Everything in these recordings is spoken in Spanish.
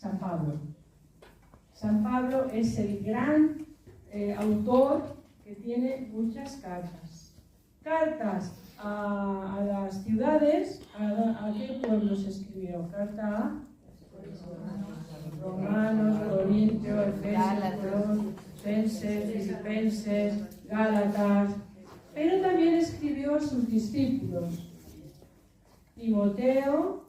San Pablo. San Pablo es el gran autor que tiene muchas cartas. Cartas a las ciudades. ¿A qué pueblos escribió? Carta a Romanos, Corintios, Efesios, Filipenses, Gálatas. Pero también escribió a sus discípulos, Timoteo,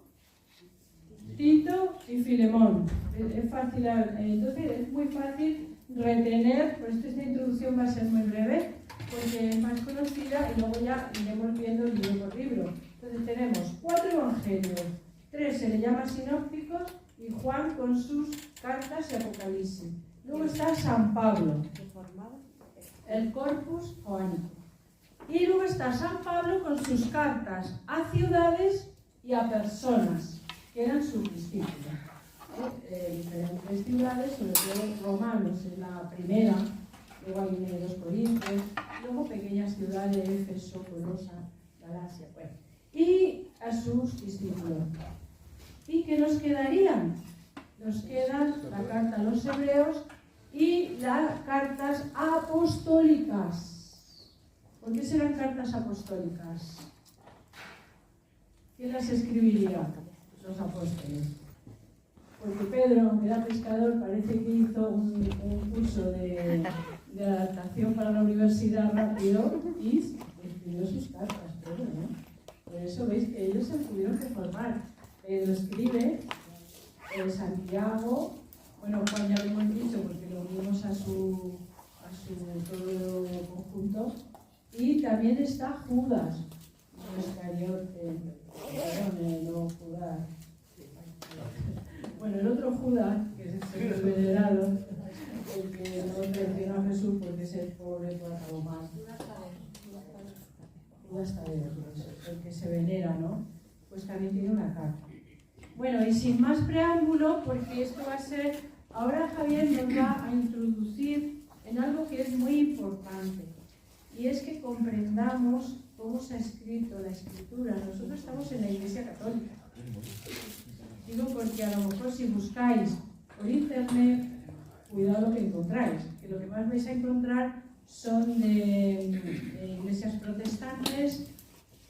Tito y Filemón. Es fácil, entonces es muy fácil retener, pues esta introducción va a ser muy breve porque es más conocida y luego ya iremos viendo libro por libro. Entonces tenemos 4 evangelios, 3 se le llama sinópticos y Juan con sus cartas y Apocalipsis. Luego está San Pablo, el Corpus Joánico. Y luego está San Pablo con sus cartas a ciudades y a personas, que eran sus discípulos. Diferentes ciudades, sobre todo Romanos es la primera, luego hay 2 Corintios, luego pequeñas ciudades, Éfeso, Colosa, Galacia, bueno. Y a sus discípulos. ¿Y qué nos quedarían? Nos quedan la carta a los hebreos y las cartas apostólicas. ¿Por qué serán cartas apostólicas? ¿Quién las escribiría? Los apóstoles. Porque Pedro, aunque era pescador, parece que hizo un curso de adaptación para la universidad rápido y escribió sus cartas, Pedro, ¿no? Por eso veis que ellos se tuvieron que formar. Pedro escribe, Santiago, bueno, Juan ya lo hemos dicho porque lo unimos a su todo conjunto, y también está Judas, no Iscariote, no Judas. Bueno, el otro Judas, que es el venerado, el que no traicionó a Jesús porque es el pobre que acabó mal. Judas Tadeo, el que se venera, ¿no? Pues también tiene una carta. Bueno, y sin más preámbulo, porque esto va a ser, ahora Javier nos va a introducir en algo que es muy importante, y es que comprendamos cómo se ha escrito la Escritura. Nosotros estamos en la Iglesia Católica. Digo porque a lo mejor si buscáis por internet, cuidado lo que encontráis, que lo que más vais a encontrar son de iglesias protestantes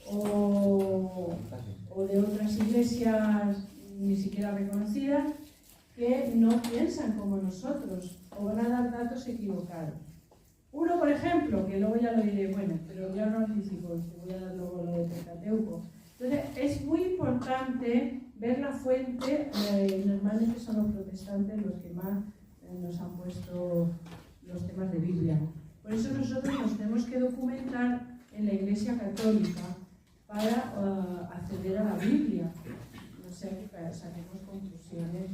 o de otras iglesias ni siquiera reconocidas que no piensan como nosotros o van a dar datos equivocados. Uno, por ejemplo, que luego ya lo diré, bueno, pero ya no anticipo, te voy a dar luego lo de Pentateuco. Entonces, es muy importante ver la fuente. Normalmente son los protestantes los que más nos han puesto los temas de Biblia. Por eso nosotros nos tenemos que documentar en la Iglesia Católica para acceder a la Biblia. No sea que saquemos conclusiones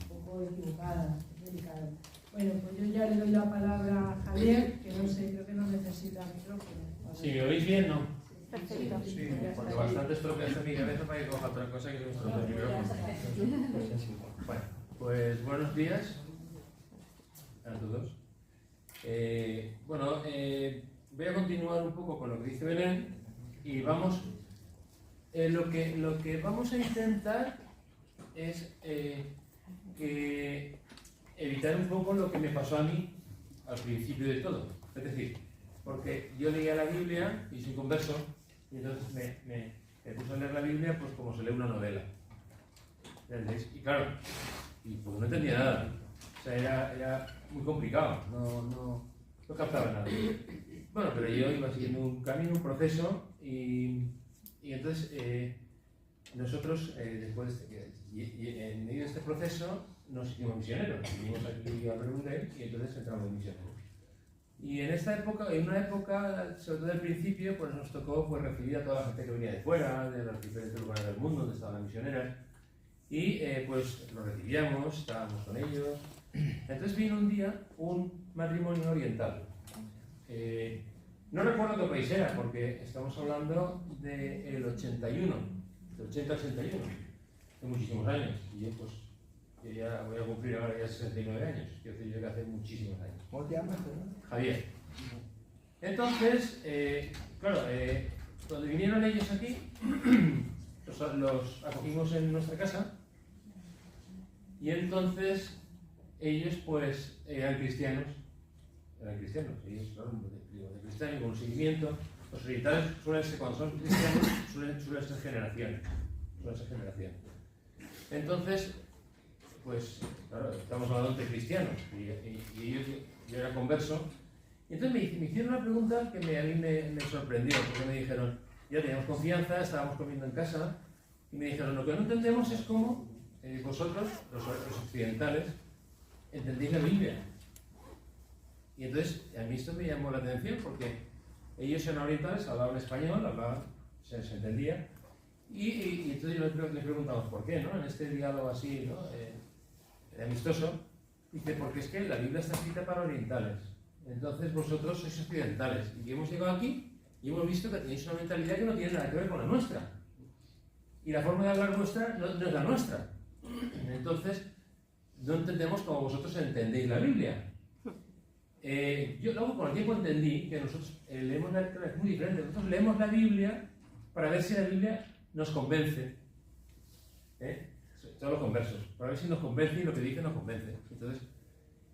un poco equivocadas, delicadas. Bueno, pues yo ya le doy la palabra a Javier, que no sé, creo que no necesita micrófono. Si me oís bien, ¿no? Perfecto. Sí, porque bastante estropeas en mi cabeza para que coja otra cosa que no estropee el micrófono. Bueno, pues buenos días a todos. Voy a continuar un poco con lo que dice Belén y vamos. Lo que vamos a intentar es que evitar un poco lo que me pasó a mí al principio de todo. Es decir, porque yo leía la Biblia y soy converso, y entonces me puse a leer la Biblia pues como se lee una novela. ¿Entendéis? Y claro, pues no entendía nada. O sea, era muy complicado, no captaba nada. Bueno, pero yo iba siguiendo un camino, un proceso, y entonces nosotros, después en medio de este proceso, nos hicimos misioneros. Vinimos aquí a Redundel y entonces entramos en misioneros. Y en esta época, en una época, sobre todo al principio, pues nos tocó pues, recibir a toda la gente que venía de fuera, de los diferentes lugares del mundo donde estaban las misioneras. Y pues los recibíamos, estábamos con ellos. Entonces vino un día un matrimonio oriental. No recuerdo qué país era, porque estamos hablando del 81, del 80-81, de muchísimos años. Y yo pues yo ya voy a cumplir ahora ya 69 años, yo llegué que hace muchísimos años. ¿Cómo te llamas? Javier. Entonces, claro, cuando vinieron ellos aquí, los acogimos en nuestra casa Y entonces ellos pues eran cristianos, ellos son de cristianos con un seguimiento. Los orientales suelen ser, cuando son cristianos, suelen ser generaciones. Entonces, pues, claro, estamos hablando de cristianos, y ellos, yo era converso, y entonces me hicieron una pregunta que a mí me sorprendió, porque me dijeron, ya teníamos confianza, estábamos comiendo en casa, y me dijeron, lo que no entendemos es cómo vosotros, los occidentales, entendéis la Biblia. Y entonces, a mí esto me llamó la atención, porque ellos eran orientales, hablaban español, se entendía, y entonces les preguntamos por qué, ¿no? En este diálogo así, ¿no? Amistoso, dice, porque es que la Biblia está escrita para orientales, entonces vosotros sois occidentales, y hemos llegado aquí y hemos visto que tenéis una mentalidad que no tiene nada que ver con la nuestra, y la forma de hablar nuestra no es la nuestra, entonces no entendemos como vosotros entendéis la Biblia. Yo luego con el tiempo entendí que nosotros leemos la lectura, es muy diferente. Nosotros leemos la Biblia para ver si la Biblia nos convence. Todos los conversos, para ver si nos convence y lo que dice nos convence. Entonces,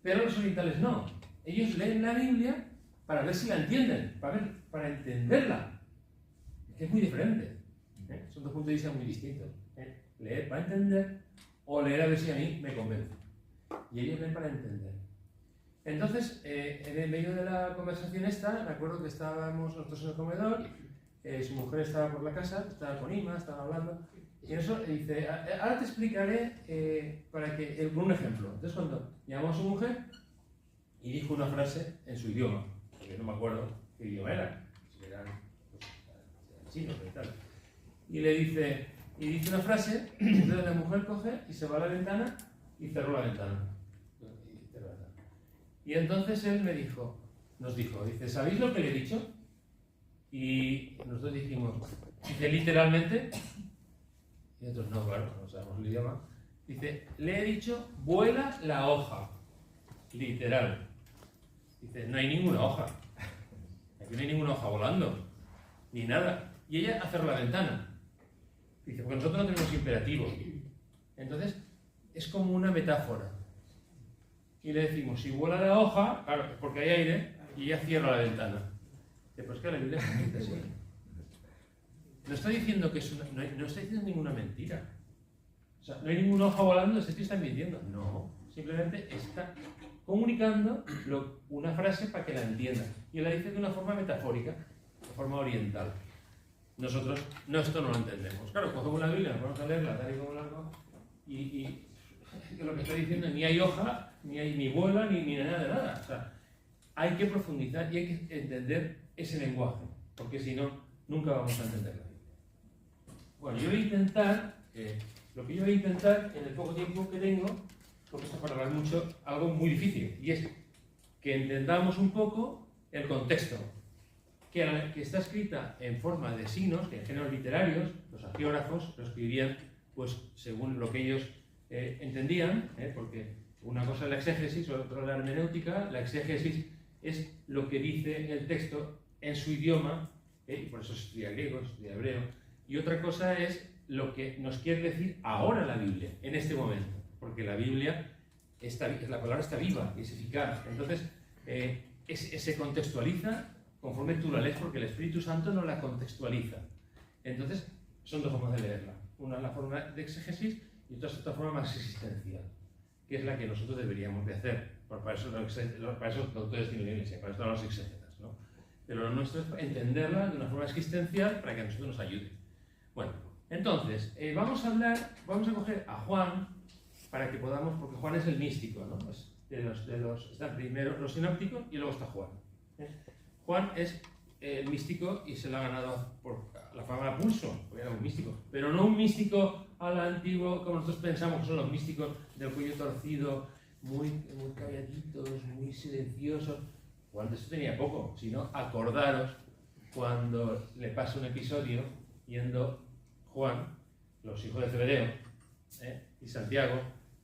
pero los orientales no. Ellos leen la Biblia para ver si la entienden, para entenderla. Es muy diferente. Son dos puntos de vista muy distintos. Leer para entender o leer a ver si a mí me convence. Y ellos leen para entender. Entonces, en el medio de la conversación esta, me acuerdo que estábamos nosotros en el comedor, su mujer estaba por la casa, estaba con Ima, estaba hablando, y en eso dice, ahora te explicaré con un ejemplo. Entonces, cuando llamó a su mujer y dijo una frase en su idioma, porque no me acuerdo qué idioma era, si eran chinos y tal, y dice una frase, entonces la mujer coge y se va a la ventana y cerró la ventana. Y entonces él nos dijo, dice, ¿sabéis lo que le he dicho? Y nosotros dijimos, dice, literalmente, y nosotros no, claro, no sabemos el idioma, dice, le he dicho, vuela la hoja, literal. Dice, no hay ninguna hoja, aquí no hay ninguna hoja volando, ni nada. Y ella cerró la ventana. Dice, porque nosotros no tenemos imperativo. Entonces, es como una metáfora. Y le decimos, si vuela la hoja, claro, porque hay aire, y ella cierra la ventana. Pero es que la Biblia es así. No está diciendo que no está diciendo ninguna mentira. O sea, no hay ninguna hoja volando, este tío está mintiendo. No, simplemente está comunicando una frase para que la entiendan. Y él la dice de una forma metafórica, de forma oriental. Nosotros esto no lo entendemos. Claro, cogemos la Biblia, vamos a leerla tal y como la hago, y lo que está diciendo, ni hay hoja, ni vuela, ni nada de nada. O sea, hay que profundizar y hay que entender ese lenguaje, porque si no, nunca vamos a entender la Biblia. Bueno, yo voy a intentar, lo que yo voy a intentar en el poco tiempo que tengo, porque esto para hablar mucho, algo muy difícil, y es que entendamos un poco el contexto, que está escrita en forma de signos, que en géneros literarios, los agiógrafos lo escribirían pues según lo que ellos entendían, porque una cosa es la exégesis, otra la hermenéutica. La exégesis es lo que dice el texto en su idioma, y por eso se estudia griego, se estudia hebreo, y otra cosa es lo que nos quiere decir ahora la Biblia, en este momento, porque la Biblia, la palabra está viva, es eficaz, entonces se contextualiza conforme tú la lees, porque el Espíritu Santo no la contextualiza. Entonces, son dos formas de leerla. Una es la forma de exégesis y otra es otra forma más existencial, que es la que nosotros deberíamos de hacer. Para eso los autores tienen la Iglesia, para eso los exégetas, ¿no? Pero lo nuestro es entenderla de una forma existencial para que a nosotros nos ayude. Bueno, entonces, vamos a coger a Juan para que podamos, porque Juan es el místico, ¿no? Pues están primero los sinópticos y luego está Juan. Juan es el místico y se lo ha ganado por la fama a pulso, porque era un místico, pero no un místico a la antigua, como nosotros pensamos que son los místicos del cuello torcido, muy calladitos, muy silenciosos. Juan de eso tenía poco, sino acordaros cuando le pasa un episodio yendo Juan, los hijos de Zebedeo y Santiago,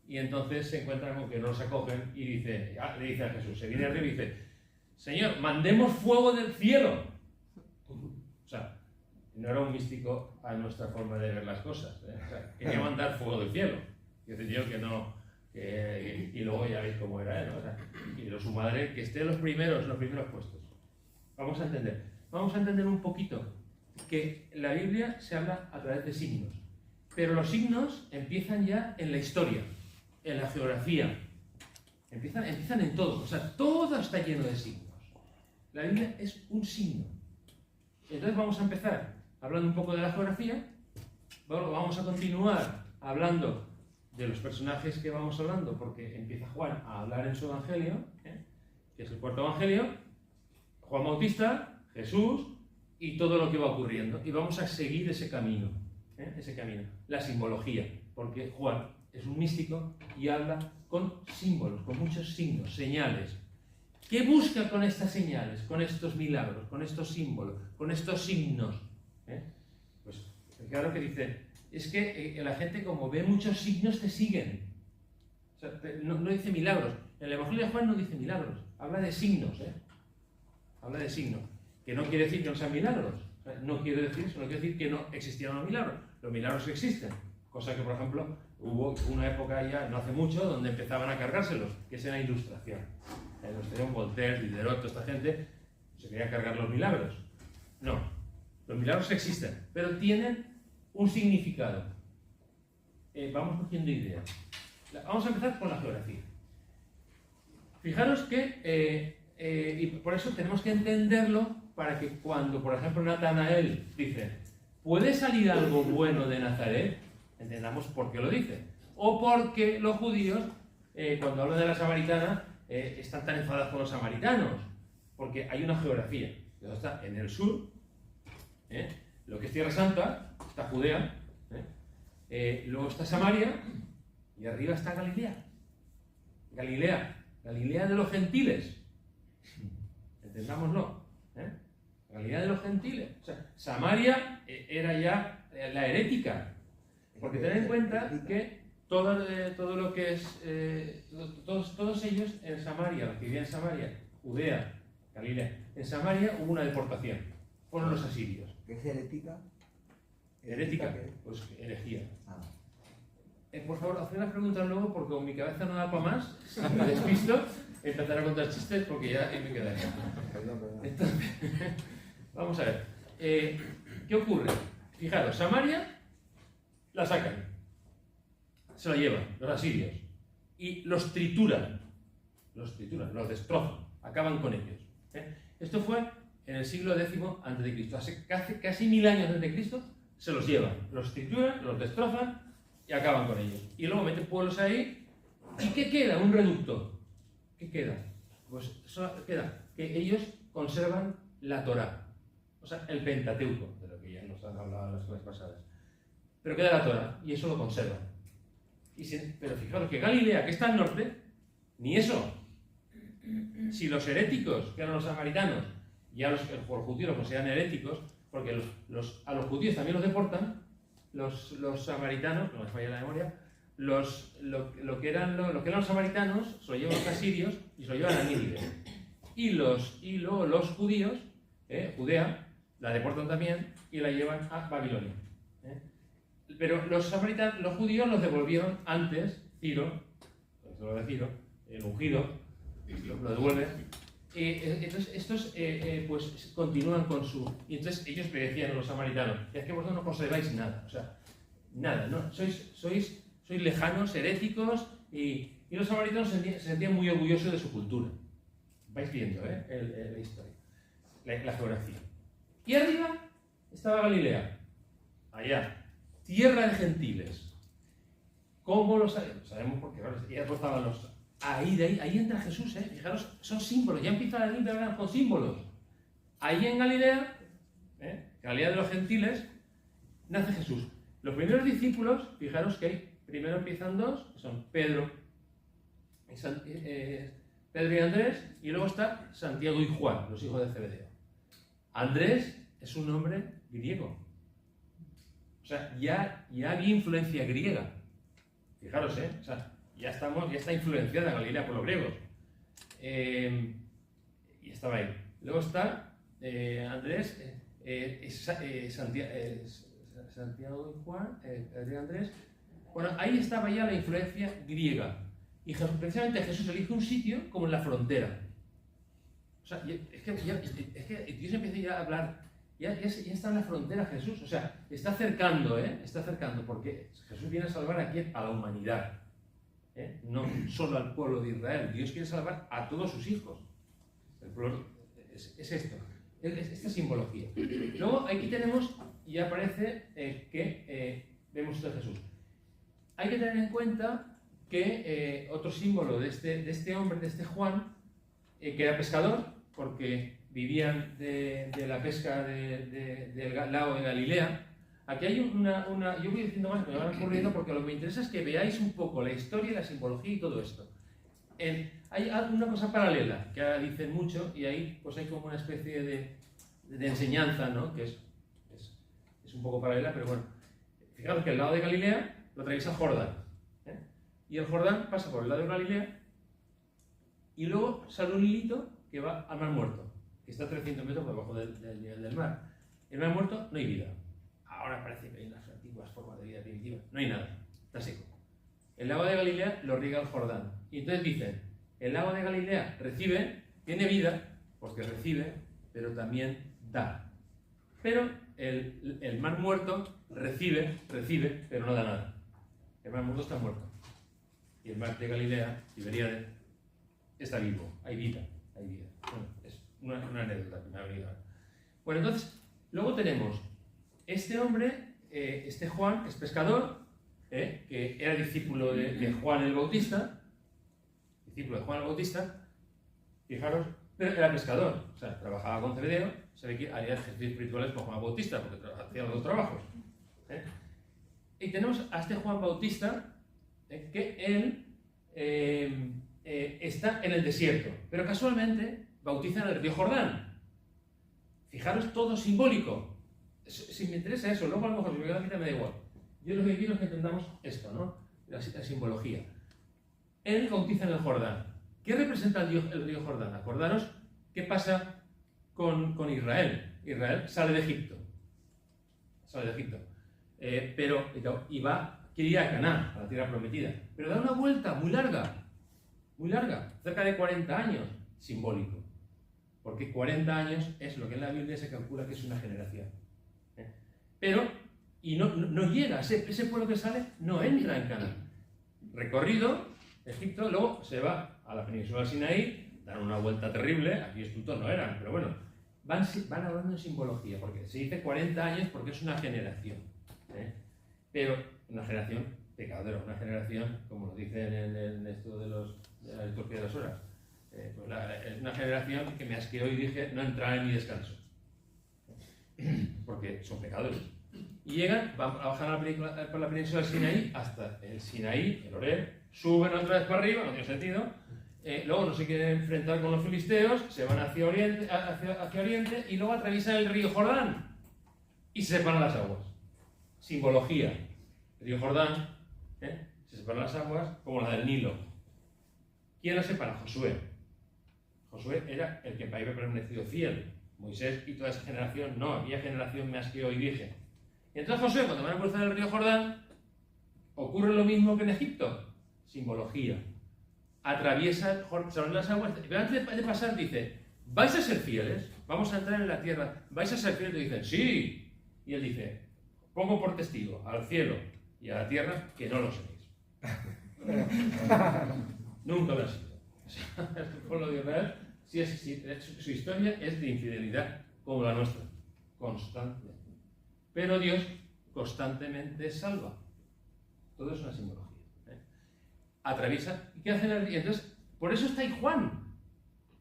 y entonces se encuentran con que no los acogen y le dice a Jesús, se viene arriba y dice, Señor, mandemos fuego del cielo. O sea, no era un místico a nuestra forma de ver las cosas. O sea, quería mandar fuego del cielo. Y yo que no Y luego ya veis cómo era él, ¿no? O sea, y su madre, que esté en los primeros puestos. Vamos a entender un poquito que la Biblia se habla a través de signos, pero los signos empiezan ya en la historia, en la geografía, empiezan en todo, o sea, todo está lleno de signos. La Biblia es un signo. Entonces vamos a empezar hablando un poco de la geografía, vamos a continuar hablando de los personajes que vamos hablando, porque empieza Juan a hablar en su evangelio, que es el cuarto evangelio, Juan Bautista, Jesús y todo lo que va ocurriendo. Y vamos a seguir ese camino, la simbología, porque Juan es un místico y habla con símbolos, con muchos signos, señales. ¿Qué busca con estas señales, con estos milagros, con estos símbolos, con estos signos? Pues claro que dice, es que la gente como ve muchos signos te siguen. O sea, no dice milagros. En el Evangelio de Juan no dice milagros, habla de signos. Habla de signos, que no quiere decir que no sean milagros. O sea, no quiere decir que no existieran los milagros. Los milagros existen. Cosa que, por ejemplo, hubo una época ya, no hace mucho, donde empezaban a cargárselos, que es la Ilustración. La Ilustración, Voltaire, Diderot, toda esta gente, se quería cargar los milagros. No, los milagros existen, pero tienen un significado. Vamos cogiendo ideas. Vamos a empezar con la geografía. Fijaros que, y por eso tenemos que entenderlo, para que cuando, por ejemplo, Natanael dice, ¿puede salir algo bueno de Nazaret? Entendamos por qué lo dice. O porque los judíos, cuando hablan de la samaritana, están tan enfadados con los samaritanos. Porque hay una geografía. Está en el sur, lo que es Tierra Santa, está Judea, luego está Samaria, y arriba está Galilea. Galilea de los gentiles. Entendámoslo. Galilea de los gentiles. O sea, Samaria era ya la herética. Porque tened en cuenta que todo lo que es, todos ellos en Samaria, los que vivían en Samaria, Judea, Galilea, en Samaria hubo una deportación. Fueron los asirios. ¿Qué es herética? Herética, pues herejía. Por favor, haced las preguntas luego, porque con mi cabeza no da para más. Si me despisto, empezaré a contar chistes porque ya me quedaré. Perdón. Entonces, vamos a ver. ¿Qué ocurre? Fijaros, Samaria la sacan, se la llevan los asirios y los trituran, los destrozan, acaban con ellos. Esto fue en el siglo X a.C. Hace casi 1000 años antes de Cristo se los llevan, los trituran, los destrozan y acaban con ellos. Y luego meten pueblos ahí. ¿Y qué queda? Un reducto. ¿Qué queda? Pues queda que ellos conservan la Torá, o sea, el Pentateuco, de lo que ya nos han hablado en las clases pasadas. Pero queda la Torá y eso lo conservan. Pero fijaros que Galilea, que está al norte, ni eso. Si los heréticos, que eran los samaritanos, ya los judíos los consideran heréticos, porque a los judíos también los deportan, los samaritanos, no me falla la memoria, lo que eran los samaritanos se lo llevan los asirios y se lo llevan a Nínive. Y luego los judíos, Judea, la deportan también y la llevan a Babilonia. Pero los judíos los devolvieron antes, Ciro, el ungido, lo devuelve. Entonces estos pues continúan con su... Y entonces ellos le decían a los samaritanos, es que vosotros no conserváis nada, o sea, nada, ¿no? Sois lejanos, heréticos, y los samaritanos se sentían muy orgullosos de su cultura. Vais viendo, la historia, la geografía. Y arriba estaba Galilea, allá, tierra de gentiles. ¿Cómo lo sabemos? Sabemos porque, claro, ya estaban los... Ahí entra Jesús, fijaros, son símbolos, ya empieza la Biblia a hablar con símbolos. Ahí en Galilea, Galilea de los gentiles, nace Jesús. Los primeros discípulos, fijaros que primero empiezan dos, que son Pedro y Andrés, y luego está Santiago y Juan, los hijos de Zebedeo. Andrés es un nombre griego. O sea, ya había influencia griega. Fijaros, o sea, ya está influenciada Galilea por los griegos. Y estaba ahí. Luego está Andrés, Santiago y Juan, Pedro y Andrés. Bueno, ahí estaba ya la influencia griega. Y precisamente Jesús elige un sitio como en la frontera. O sea, es que Dios empieza ya a hablar, ya está en la frontera Jesús, o sea, está acercando, porque Jesús viene a salvar aquí a la humanidad, no solo al pueblo de Israel. Dios quiere salvar a todos sus hijos. El pueblo es esto, esta simbología. Luego aquí tenemos, y aparece vemos esto de Jesús. Hay que tener en cuenta que otro símbolo de este hombre, de este Juan, que era pescador, porque vivían de la pesca del lago de Galilea. Aquí hay yo voy diciendo más, me van ocurriendo, porque lo que me interesa es que veáis un poco la historia, la simbología y todo esto. Hay una cosa paralela, que ahora dicen mucho, y ahí pues hay como una especie de enseñanza, ¿no? Que es un poco paralela, pero bueno. Fijaros que el lago de Galilea lo atraviesa Jordán, y el Jordán pasa por el lado de Galilea, y luego sale un hilito que va al Mar Muerto, que está a 300 metros por debajo del nivel del mar. En el Mar Muerto no hay vida. Ahora parece que hay unas antiguas formas de vida primitiva. No hay nada, está seco. El lago de Galilea lo riega el Jordán. Y entonces dicen, el lago de Galilea tiene vida, porque recibe, pero también da. Pero el Mar Muerto recibe, pero no da nada. El Mar Muerto está muerto. Y el Mar de Galilea, Tiberíades, está vivo, hay vida. Bueno, es una anécdota que me ha venido ahora. Bueno, entonces, luego tenemos este hombre, este Juan, es pescador, que era discípulo de Juan el Bautista, fijaros, pero era pescador, o sea, trabajaba con Zebedeo, se ve que haría ejercicios espirituales con Juan Bautista, porque hacía los dos trabajos. Y tenemos a este Juan Bautista, que él está en el desierto, pero casualmente bautiza en el río Jordán. Fijaros, todo simbólico. Si me interesa eso, luego a lo mejor si me queda me da igual. Yo lo que quiero es que entendamos esto, ¿no? La simbología. Él bautiza en el Jordán. ¿Qué representa el río Jordán? Acordaros qué pasa con Israel. Israel sale de Egipto. Quiere ir a Canaán, a la tierra prometida. Pero da una vuelta muy larga, cerca de 40 años, simbólico. Porque 40 años es lo que en la Biblia se calcula que es una generación. Y no llega, ese pueblo que sale no entra en Canaán. Recorrido, Egipto, luego se va a la península del Sinaí, dan una vuelta terrible, aquí estultos no eran, pero bueno, van hablando en simbología, porque se dice 40 años porque es una generación. Pero una generación pecadora, una generación, como lo dicen en esto de la liturgia de las horas, es una generación que me asqueó y dije no entrará en mi descanso, porque son pecadores. Y bajan por la península del Sinaí hasta el Sinaí, el Oreb, suben otra vez para arriba, no tiene sentido. Luego no se quieren enfrentar con los filisteos, se van hacia oriente y luego atraviesan el río Jordán y se separan las aguas. Simbología. El río Jordán, se separan las aguas como la del Nilo. ¿Quién la separa? Josué. Josué era el que había permanecido fiel. Moisés y toda esa generación no, aquella generación me asqueó y dije. Y entonces Josué, cuando van a cruzar el río Jordán, ocurre lo mismo que en Egipto. Simbología. Atraviesa, se abren las aguas, pero antes de pasar dice, ¿vais a ser fieles? Vamos a entrar en la tierra, ¿vais a ser fieles? Y dicen, sí. Y él dice, pongo por testigo al cielo y a la tierra que no lo seréis. Nunca lo ha sido. El pueblo de Israel, su historia es de infidelidad como la nuestra, constante. Pero Dios constantemente salva. Todo es una simbología. Atraviesa. ¿Y qué hacen el río? Entonces, por eso está ahí Juan.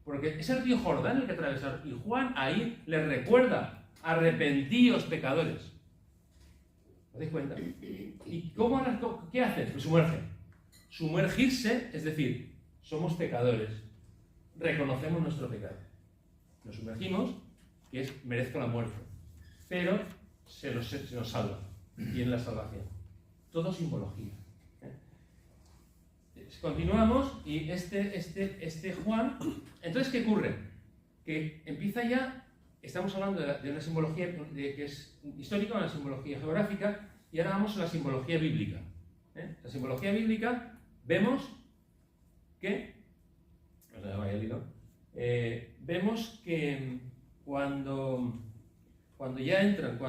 Porque es el río Jordán el que atraviesa. Y Juan ahí les recuerda, arrepentíos pecadores. ¿Os dais cuenta? ¿Y qué hacen? Pues sumergen. Sumergirse, es decir, somos pecadores. Reconocemos nuestro pecado. Nos sumergimos, que merezco la muerte. Pero se nos salva. Y en la salvación. Todo simbología. Continuamos y este Juan, entonces ¿qué ocurre? Que empieza ya, estamos hablando de una simbología que es histórica, una simbología geográfica, y ahora vamos a la simbología bíblica. La simbología bíblica, vemos que, o sea, vaya lío, vemos que cuando ya entran,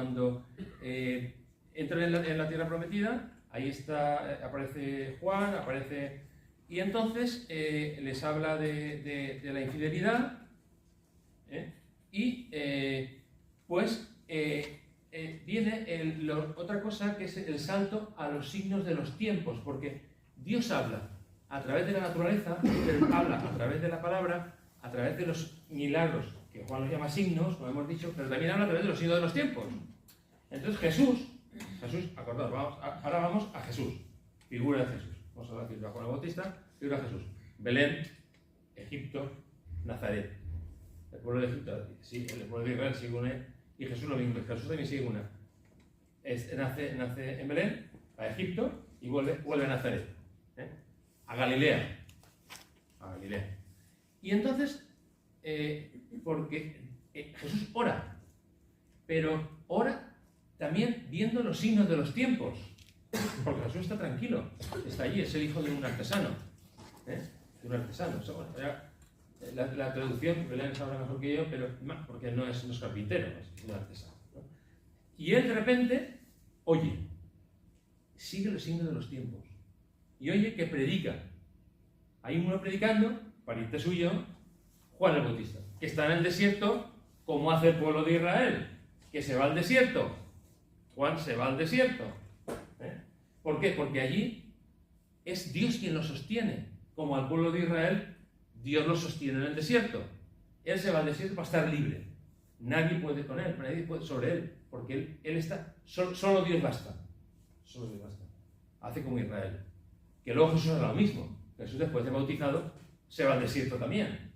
entran en la tierra prometida, ahí está, aparece Juan, y entonces les habla de la infidelidad, y pues viene otra cosa, que es el salto a los signos de los tiempos, porque Dios habla a través de la naturaleza, pero habla a través de la palabra, a través de los milagros, que Juan los llama signos, como hemos dicho, pero también habla a través de los signos de los tiempos. Entonces Jesús, acordaos, ahora vamos a Jesús, figura de Jesús. Vamos a la figura de Juan el Bautista, figura de Jesús. Belén, Egipto, Nazaret. El pueblo de Egipto, sí, el pueblo de Israel sigue una, y Jesús lo mismo, Jesús también sigue una. Nace en Belén, a Egipto, y vuelve a Nazaret, a Galilea. Y entonces, porque Jesús ora, pero ora también viendo los signos de los tiempos, porque Jesús está tranquilo, está allí, es el hijo de un artesano, de un artesano. O sea, bueno, ya, la traducción, Belén sabrá mejor que yo, pero porque no es carpintero, es un artesano, ¿no? Y él de repente oye, sigue los signos de los tiempos, y oye que predica. Hay uno predicando, pariente suyo, Juan el Bautista, que está en el desierto, como hace el pueblo de Israel, que se va al desierto. Juan se va al desierto. ¿Por qué? Porque allí es Dios quien lo sostiene. Como al pueblo de Israel, Dios lo sostiene en el desierto. Él se va al desierto para estar libre. Nadie puede con él, nadie puede sobre él, porque él está, solo Dios basta. Solo Dios basta. Hace como Israel. Que luego Jesús hará lo mismo. Jesús, después de bautizado, se va al desierto también.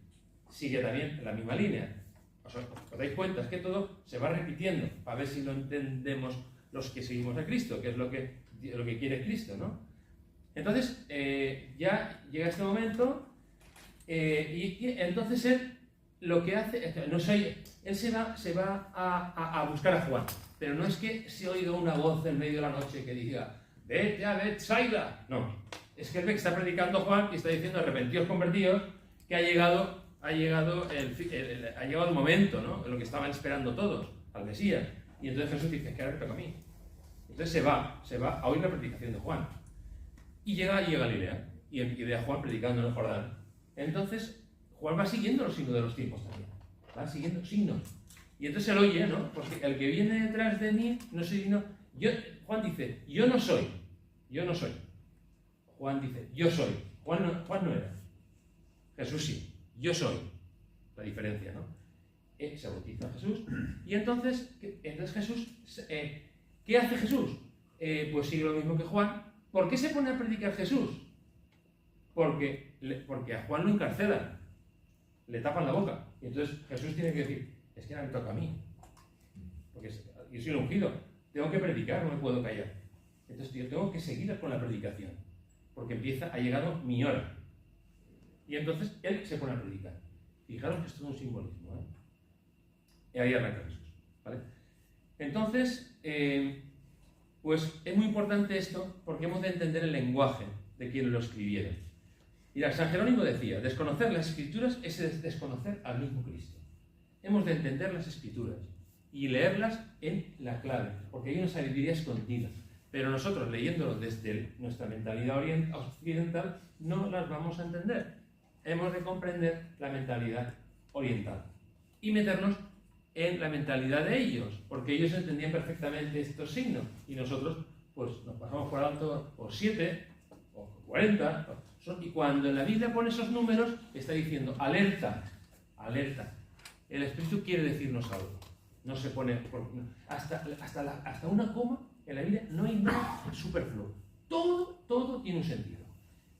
Sigue también en la misma línea. ¿Os dais cuenta? Es que todo se va repitiendo, para ver si lo entendemos los que seguimos a Cristo, que es lo que quiere Cristo, ¿no? Entonces, ya llega este momento, y entonces él lo que hace, él se va a buscar a Juan, pero no es que se oiga una voz en medio de la noche que diga, vete a Betsaida. No, es que él ve que está predicando Juan y está diciendo, arrepentíos, convertíos, que ha llegado el momento, ¿no? Lo que estaban esperando todos, al Mesías. Y entonces Jesús dice, que ahora me toca a mí. Entonces se va a oír la predicación de Juan. Y llega allí a Galilea, y ve a Juan predicando en el Jordán. Entonces Juan va siguiendo los signos de los tiempos también. Va siguiendo signos. Y entonces él oye, ¿no? Porque el que viene detrás de mí, no soy digno. Juan dice, yo no soy. Juan dice, yo soy. Juan no era. Jesús sí. Yo soy. La diferencia, ¿no? Se bautiza Jesús. Y entonces Jesús, ¿qué hace Jesús? Pues sigue lo mismo que Juan. ¿Por qué se pone a predicar Jesús? Porque a Juan lo encarcelan. Le tapan la boca. Y entonces Jesús tiene que decir, es que ahora me toca a mí. Porque yo soy el ungido. Tengo que predicar, no me puedo callar. Entonces yo tengo que seguir con la predicación. Porque ha llegado mi hora. Y entonces él se pone a predicar. Fijaros que es todo un simbolismo, ¿eh? Y ahí arranca Jesús, ¿vale? Entonces, pues es muy importante esto porque hemos de entender el lenguaje de quienes lo escribieron. Y San Jerónimo decía, desconocer las Escrituras es desconocer al mismo Cristo. Hemos de entender las Escrituras y leerlas en la clave, porque hay una sabiduría escondida. Pero nosotros, leyéndolo desde nuestra mentalidad occidental, no las vamos a entender. Hemos de comprender la mentalidad oriental y meternos en la mentalidad de ellos, porque ellos entendían perfectamente estos signos y nosotros pues nos pasamos por alto por 7 o 40, y cuando en la Biblia pone esos números está diciendo alerta, alerta. El Espíritu quiere decirnos algo. No se pone hasta una coma en la Biblia, no hay nada superfluo. Todo tiene un sentido.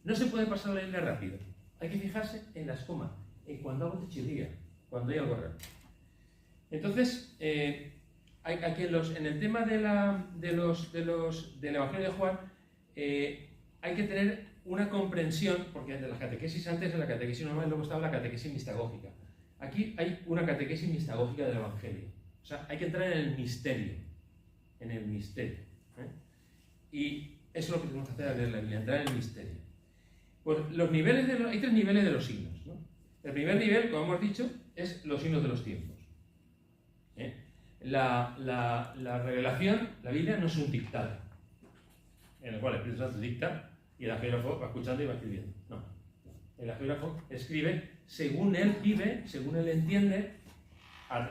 No se puede pasar la Biblia rápido. Hay que fijarse en las comas, en cuando algo te chirría, cuando hay algo raro. Entonces, aquí en el tema del Evangelio de Juan, hay que tener una comprensión, porque de la catequesis antes de la catequesis normal, luego estaba la catequesis mistagógica. Aquí hay una catequesis mistagógica del Evangelio. O sea, hay que entrar en el misterio. Y eso es lo que tenemos que hacer al leer la Biblia, entrar en el misterio. Pues hay 3 niveles de los signos, ¿no? El primer nivel, como hemos dicho, es los signos de los tiempos. La revelación, la Biblia no es un dictado, en el cual el Espíritu Santo dicta y el angiógrafo va escuchando y va escribiendo. No. El angiógrafo escribe según él vive, según él entiende,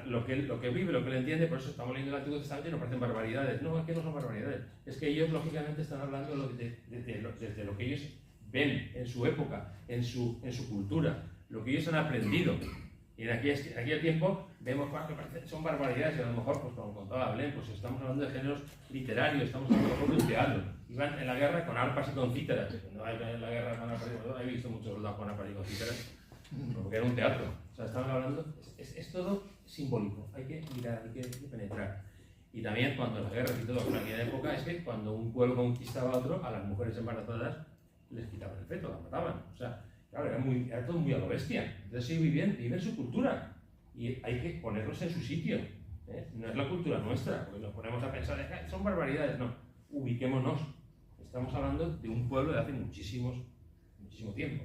lo que vive, lo que él entiende. Por eso estamos leyendo el Antiguo Testamento y nos parecen barbaridades. No, es que no son barbaridades. Es que ellos, lógicamente, están hablando desde lo que ellos ven en su época, en su cultura, lo que ellos han aprendido. Y en aquel tiempo vemos que son barbaridades y a lo mejor, pues como contaba Belén, pues estamos hablando de géneros literarios, estamos hablando de un teatro. Iban en la guerra con arpas y con cítaras. No hay en la guerra con arpas y con cítaras. He visto muchos soldados con arpas y con cítaras, porque era un teatro. O sea, estaban hablando, es todo simbólico, hay que mirar, hay que penetrar. Y también cuando las guerras y todo, en aquella época, es que cuando un pueblo conquistaba a otro, a las mujeres embarazadas les quitaban el feto, las mataban. O sea, claro, era todo muy a lo bestia. Entonces ellos viven su cultura y hay que ponerlos en su sitio. No es la cultura nuestra, porque nos ponemos a pensar, son barbaridades. No, ubiquémonos. Estamos hablando de un pueblo de hace muchísimo tiempo.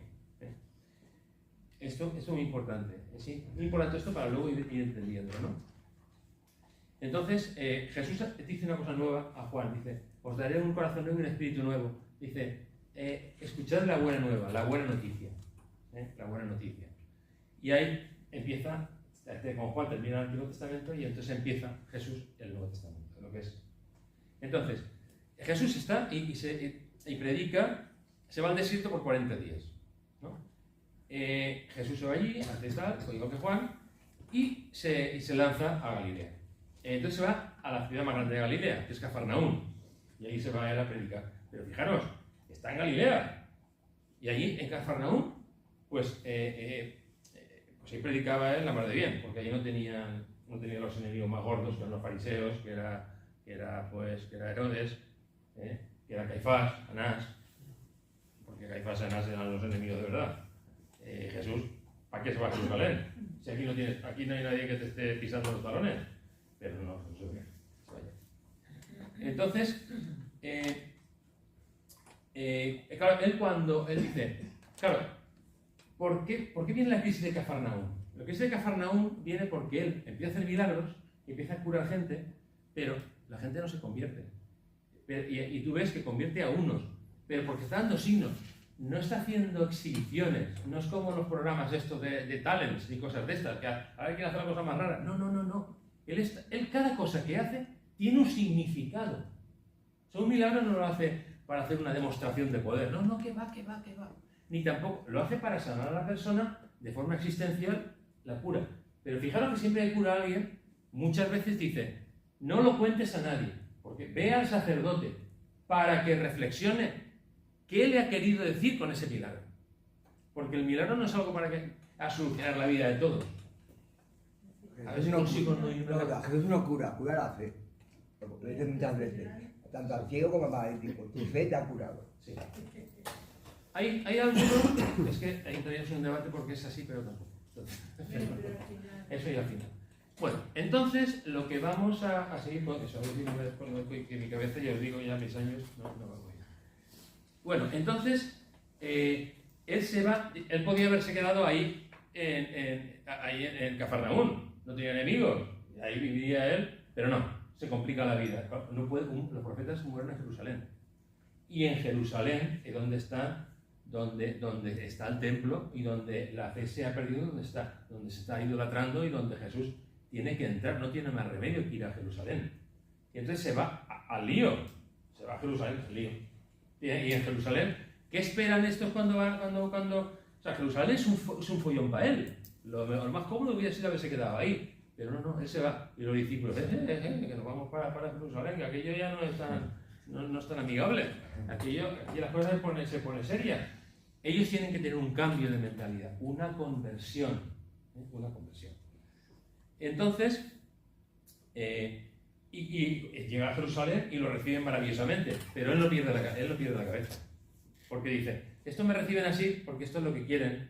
Esto es muy importante. Es muy importante esto para luego ir entendiendo, ¿no? Entonces, Jesús dice una cosa nueva a Juan. Dice, os daré un corazón nuevo y un espíritu nuevo. Dice, escuchad la buena nueva, la buena noticia. La buena noticia. Y ahí empieza, con Juan termina el Antiguo Testamento y entonces empieza Jesús el Nuevo Testamento, lo que es. Entonces, Jesús está y predica, se va al desierto por 40 días, ¿no? Jesús se va allí, hace tal, igual que Juan, y se lanza a Galilea. Entonces se va a la ciudad más grande de Galilea, que es Cafarnaúm, y ahí se va a él a predicar. Pero fijaros, está en Galilea, y allí en Cafarnaúm, pues ahí predicaba él la mar de bien, porque allí no tenía los enemigos más gordos que eran los fariseos, que era Herodes, que era Caifás, Anás, porque Caifás y Anás eran los enemigos de verdad. Jesús, ¿para qué se va a Jerusalén? Si aquí no hay nadie que te esté pisando los talones. Pero no, Jesús vaya. Entonces, claro, él dice, claro, ¿por qué viene la crisis de Cafarnaúm? La crisis de Cafarnaúm viene porque él empieza a hacer milagros, empieza a curar gente, pero la gente no se convierte. Y tú ves que convierte a unos, pero porque está dando signos. No está haciendo exhibiciones, no es como los programas estos de talents y cosas de estas, que ahora quiere hacer la cosa más rara. No. Él cada cosa que hace tiene un significado. Un milagro no lo hace para hacer una demostración de poder, no, que va. Ni tampoco, lo hace para sanar a la persona de forma existencial, la cura. Pero fijaros que siempre que cura a alguien, muchas veces dice, no lo cuentes a nadie, porque ve al sacerdote para que reflexione qué le ha querido decir con ese milagro. Porque el milagro no es algo a solucionar la vida de todos. A ver si consigo no irme. Jesús no cura la fe. Lo dice muchas veces. Tanto al ciego como al paralítico. Tu fe te ha curado. Sí. Hay algunos, es que ahí tenemos un debate porque es así, pero tampoco. Eso ya al final. Bueno, entonces lo que vamos a seguir con eso, a ver si me desconozco que mi cabeza, ya os digo, ya mis años no va a ir. Bueno, entonces él se va, él podía haberse quedado ahí en Cafarnaúm, no tenía enemigos, ahí vivía él, pero no, se complica la vida. No puede, los profetas mueren en Jerusalén. Y en Jerusalén es donde está el templo y donde la fe se ha perdido, donde se está idolatrando y donde Jesús tiene que entrar, no tiene más remedio que ir a Jerusalén. Y entonces se va al lío, se va a Jerusalén, al lío. Y en Jerusalén, ¿qué esperan estos cuando van? O sea, Jerusalén es un follón para él. Lo más cómodo hubiera sido haberse quedado ahí. Pero no, él se va. Y los discípulos, que nos vamos para Jerusalén, que aquello ya no es tan amigable. Aquí las cosas se ponen serias. Ellos tienen que tener un cambio de mentalidad, una conversión. Una conversión. Entonces, y llega a Jerusalén y lo reciben maravillosamente, pero él no pierde la cabeza. Porque dice, esto me reciben así porque esto es lo que quieren.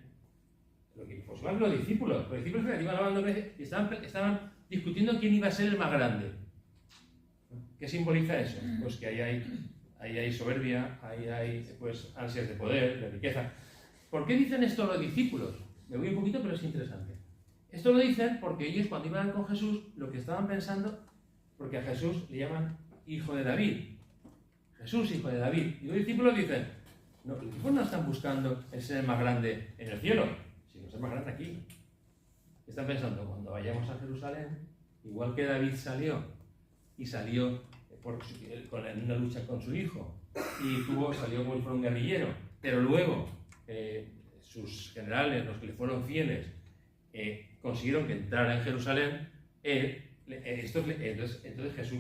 Pues van los discípulos que iban hablando y estaban discutiendo quién iba a ser el más grande. ¿Qué simboliza eso? Pues que ahí hay soberbia, ahí hay pues ansias de poder, de riqueza. ¿Por qué dicen esto los discípulos? Me voy un poquito, pero es interesante. Esto lo dicen porque ellos cuando iban con Jesús, lo que estaban pensando, porque a Jesús le llaman hijo de David. Jesús, hijo de David. Y los discípulos dicen, no, los discípulos no están buscando el ser más grande en el cielo, sino ser más grande aquí. Están pensando, cuando vayamos a Jerusalén, igual que David salió en una lucha con su hijo, y salió como si fuera un guerrillero, pero luego sus generales, los que le fueron fieles, consiguieron que entrara en Jerusalén. Entonces Jesús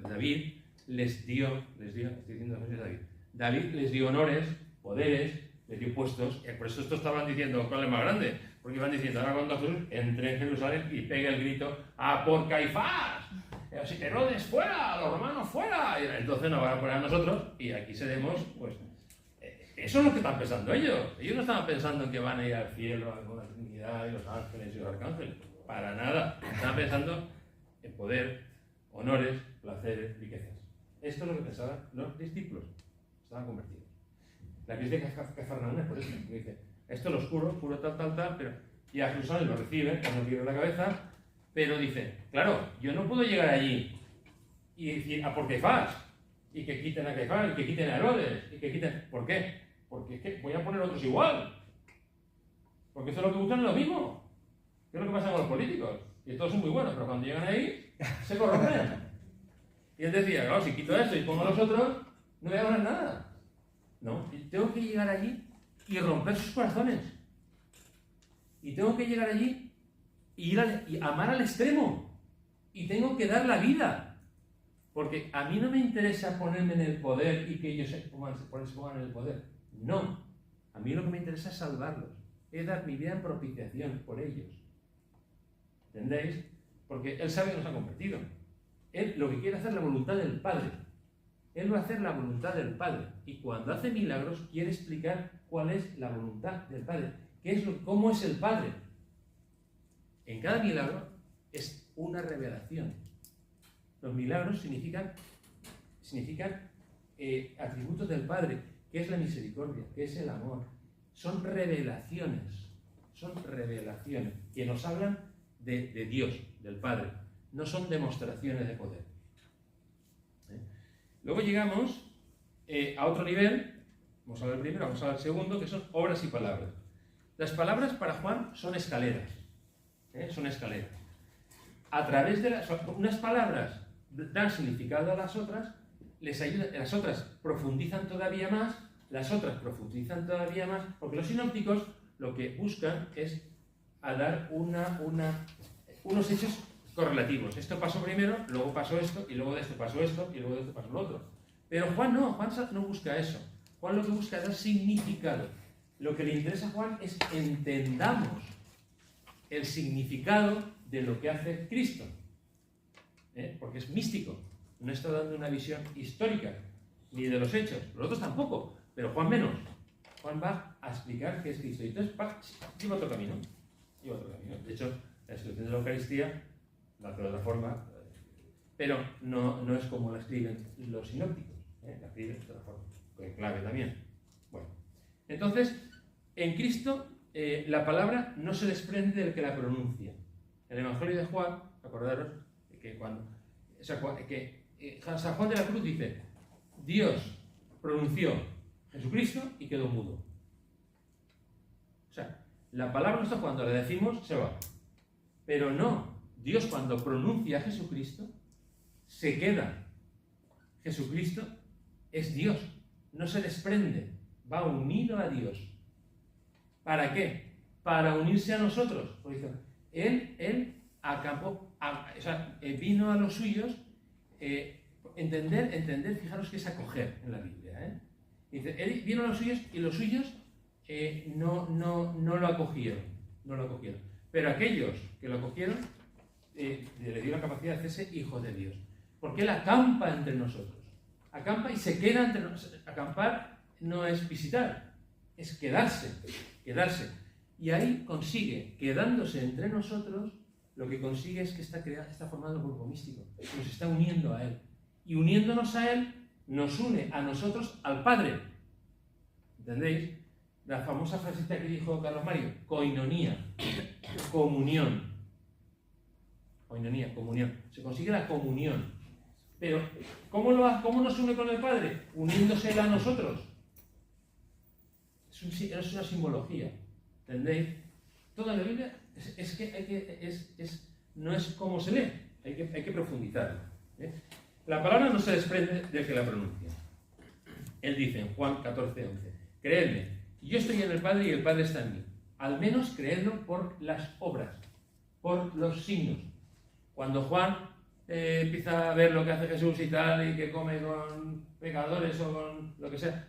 David les dio, David les dio honores, poderes, les dio puestos, y por eso estos estaban diciendo, ¿cuál es más grande? Porque iban diciendo, ahora cuando Jesús entre en Jerusalén y pegue el grito, ¡a por Caifás! Herodes fuera, los romanos fuera, y entonces nos van a poner a nosotros y aquí seremos, pues, eso es lo que están pensando ellos. Ellos no estaban pensando en que van a ir al cielo con la Trinidad y los ángeles y los arcángeles, para nada. Estaban pensando en poder, honores, placeres, riquezas. Esto es lo que pensaban los discípulos. Estaban convertidos. La crisis de Cafarnaúm es por eso. Dice, esto es lo oscuro, tal, pero y a Jerusalén lo reciben, que no quiero la cabeza, pero dice, claro, yo no puedo llegar allí y decir a por Caifás, y que quiten a Caifás, y que quiten a Herodes, y que quiten... ¿Por qué? Porque es que voy a poner otros igual. Porque eso es lo que buscan, es lo mismo. ¿Qué es lo que pasa con los políticos? Y todos son muy buenos, pero cuando llegan ahí, se corrompen. Y él decía, claro, si quito esto y pongo a los otros, no voy a ganar nada. No, tengo que llegar allí y romper sus corazones. Y tengo que llegar allí y amar al extremo. Y tengo que dar la vida. Porque a mí no me interesa ponerme en el poder y que ellos se pongan en el poder. No. A mí lo que me interesa es salvarlos. Es dar mi vida en propiciación por ellos. ¿Entendéis? Porque Él sabe que nos ha convertido. Él lo que quiere es hacer la voluntad del Padre. Él va a hacer la voluntad del Padre. Y cuando hace milagros, quiere explicar cuál es la voluntad del Padre. ¿Cómo es el Padre? En cada milagro es una revelación. Los milagros significan atributos del Padre, que es la misericordia, que es el amor. Son revelaciones que nos hablan de Dios, del Padre. No son demostraciones de poder. Luego llegamos a otro nivel, vamos a ver el primero, vamos a ver el segundo, que son obras y palabras. Las palabras para Juan son escaleras. Son escaleras. A través de unas palabras dan significado a las otras, les ayudan, las otras profundizan todavía más, porque los sinópticos lo que buscan es a dar unos hechos correlativos. Esto pasó primero, luego pasó esto, y luego de esto pasó esto, y luego de esto pasó lo otro. Pero Juan no busca eso. Juan lo que busca es dar significado. Lo que le interesa a Juan es que entendamos el significado de lo que hace Cristo. Porque es místico. No está dando una visión histórica, ni de los hechos. Los otros tampoco, pero Juan menos. Juan va a explicar qué es Cristo. Y entonces lleva otro camino. De hecho, la descripción de la Eucaristía la hace de otra forma, pero no es como la escriben los sinópticos. La escriben de otra forma, con clave también. Bueno, entonces, en Cristo la palabra no se desprende del que la pronuncia. En el Evangelio de Juan, acordaros que San Juan de la Cruz dice, Dios pronunció Jesucristo y quedó mudo. O sea, la palabra nuestra cuando la decimos se va. Pero no, Dios cuando pronuncia a Jesucristo se queda. Jesucristo es Dios, no se desprende, va unido a Dios. ¿Para qué? Para unirse a nosotros. Porque Él vino a los suyos, entender, fijaros que es acoger en la Biblia. Dice, Él vino a los suyos y los suyos no lo acogieron. Pero aquellos que lo acogieron, le dio la capacidad de hacerse hijo de Dios. Porque Él acampa entre nosotros. Acampa y se queda entre nosotros. Acampar no es visitar, es quedarse. Y ahí consigue, quedándose entre nosotros, lo que consigue es que está formando un grupo místico. Nos está uniendo a Él. Y uniéndonos a Él, nos une a nosotros al Padre. ¿Entendéis? La famosa frasecita que dijo Carlos Mario, koinonía, comunión. Koinonía, comunión. Se consigue la comunión. Pero, ¿cómo nos une con el Padre? Uniéndose Él a nosotros. Es una simbología. ¿Entendéis? Toda la Biblia no es como se lee. Hay que profundizar. La palabra no se desprende del que la pronuncia. Él dice en Juan 14:11, creedme, yo estoy en el Padre y el Padre está en mí. Al menos creedlo por las obras, por los signos. Cuando Juan empieza a ver lo que hace Jesús y tal, y que come con pecadores o con lo que sea,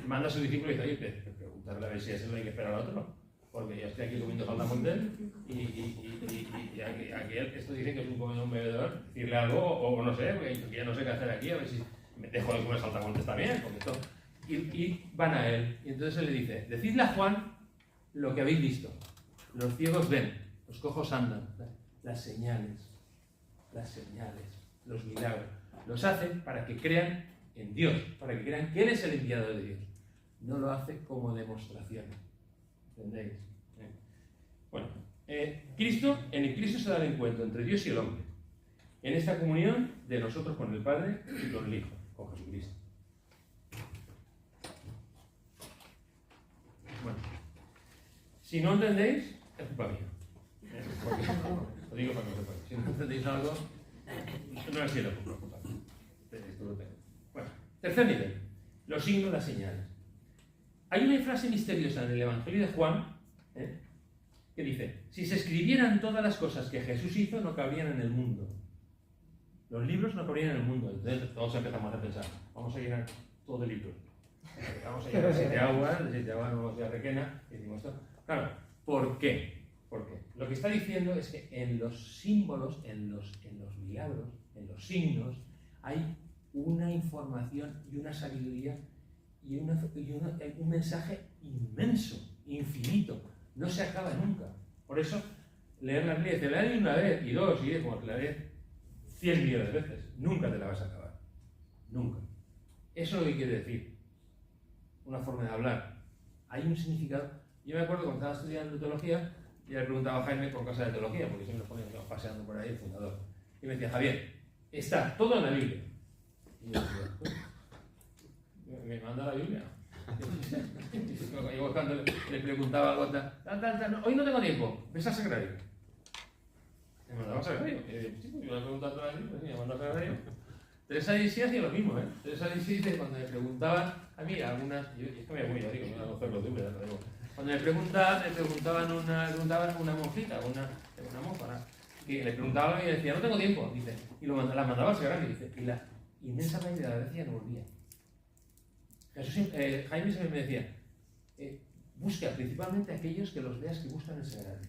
manda a su discípulo y dice, oye, preguntarle a ver si eso hay que esperar al otro, porque yo estoy aquí comiendo saltamontes y aquí esto dice que es un comedor, un bebedor, decirle algo o no sé, porque ya no sé qué hacer aquí, a ver si me dejo de comer saltamontes también, porque esto... Y van a él, y entonces él le dice, decidle a Juan lo que habéis visto. Los ciegos ven, los cojos andan, las señales, los milagros. Los hace para que crean en Dios, para que crean que Él es el enviado de Dios. No lo hace como demostración. ¿Entendéis? Bueno, en el Cristo se da el encuentro entre Dios y el hombre. En esta comunión de nosotros con el Padre y con el Hijo, con Jesucristo. Bueno, si no entendéis, es culpa mía. Lo digo para que lo sepáis. Si no entendéis algo, no es cierto, por culpa mía. Esto lo tengo. Bueno, tercer nivel. Los signos, las señales. Hay una frase misteriosa en el Evangelio de Juan, que dice, si se escribieran todas las cosas que Jesús hizo, no cabrían en el mundo. Los libros no cabrían en el mundo. Entonces todos empezamos a pensar, vamos a llenar todo el libro. Vamos a llenar de 7 aguas no vamos a ir a Requena, y decimos esto. Claro, ¿por qué? Porque lo que está diciendo es que en los símbolos, en los milagros, en los signos, hay una información y una sabiduría y un mensaje inmenso, infinito. No se acaba nunca. Por eso, leer la Biblia, te la lees una vez, y dos, y 10, como te la lees 100 millones de veces. Nunca te la vas a acabar. Nunca. Eso es lo que quiere decir. Una forma de hablar. Hay un significado. Yo me acuerdo cuando estaba estudiando teología, y le preguntaba a Jaime por cosas de teología, porque siempre nos poníamos paseando por ahí, el fundador. Y me decía, Javier, está todo en la Biblia. Y yo decía, ¿me manda la Biblia? Y cuando le preguntaba a Gota, hoy no tengo tiempo, ves al sagrario. Me mandaba al sagrario. Y yo decía, yo le preguntaba toda la Biblia, me mandaba al sagrario. Teresa de Lisieux hacía lo mismo, Teresa de Lisieux dice, cuando me preguntaban, a mí algunas, es que me voy a digo, no voy a hacer los dúmenes, cuando me preguntaban una monjita, una monja, que le preguntaba y le decía, no tengo tiempo, dice, y la mandaba al sagrario, dice, y la inmensa mayoría de las veces ya no volvía. Jaime siempre me decía, busca principalmente a aquellos que los veas que buscan el sagrario,